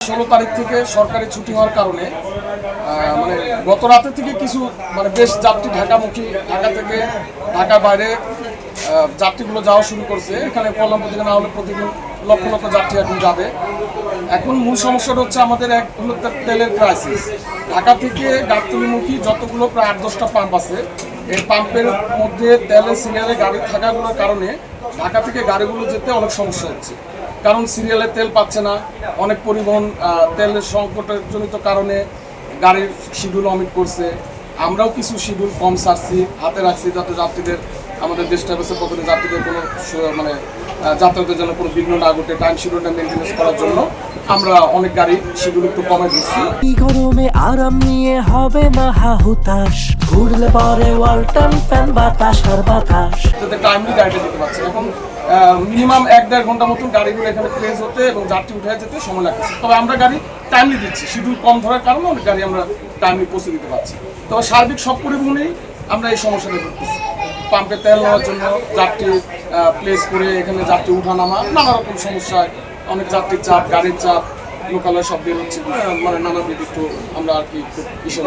16 তারিখ থেকে সরকারি ছুটি হওয়ার কারণে মানে গত রাতে থেকে কিছু বেশ যাত্রী ঢাকামুখী, ঢাকা থেকে ঢাকার বাইরে যাত্রীগুলো যাওয়া শুরু করছে। এখানে কল্যাণপুর থেকে না হলে প্রতিদিন লক্ষ লক্ষ যাত্রী এখন যাবে। এখন মূল সমস্যাটা হচ্ছে আমাদের এক হলো তেলের ক্রাইসিস। ঢাকা থেকে গাবতলীমুখী যতগুলো প্রায় 8-10টা পাম্প আছে, এই পাম্পের মধ্যে তেলের সিরিয়ালে গাড়ি থাকাগুলোর কারণে ঢাকা থেকে গাড়িগুলো যেতে অনেক সমস্যা হচ্ছে। কারণ সিরিয়ালে তেল পাচ্ছে না, অনেক পরিবহন তেলের সংকটের জনিত কারণে গাড়ির শিডিউল অমিট করছে। আমরাও কিছু শিডিউল কম ছাড়ছি, হাতে রাখছি, যাতে যাত্রীদের আমাদের দেশ ট্রাভেলসের পক্ষে যাত্রীদের কোনো যাতায়াতের জন্য কোনো বিঘ্ন না ঘটে, টাইম শিডিউলটা মেনটেন্স করার জন্য আমরা অনেক গাড়ি শিডিউল একটু কমে দিচ্ছি। গরমে আরাম নিয়ে হবে না হাহুতাশ, ঘুরলে পরে ওয়ালটন ফ্যান বাতাস আর বাতাস, যাতে টাইমলি গাড়িটা দিতে পারছে। এখন মিনিমাম 1-1.5 ঘন্টা মতন গাড়িগুলো এখানে প্লেস হতে এবং যাত্রী উঠে যেতে সময় লাগছে। তবে আমরা গাড়ি টাইমলি দিচ্ছি, শিডিউল কম ধরার কারণে অনেক গাড়ি আমরা টাইমলি পৌঁছে দিতে পারছি। তবে সার্বিক সব পরিবহনেই আমরা এই সমস্যাটা ভুগতেছি। পাম্পে তেল নেওয়ার জন্য যাত্রী প্লেস করে এখানে যাত্রী উঠানামা, নানা রকম সমস্যায় অনেক যাত্রীর চাপ, গাড়ির চাপ, লোকালয় সব বের হচ্ছে, নানাবিধ একটু আমরা আর কি খুব ভীষণ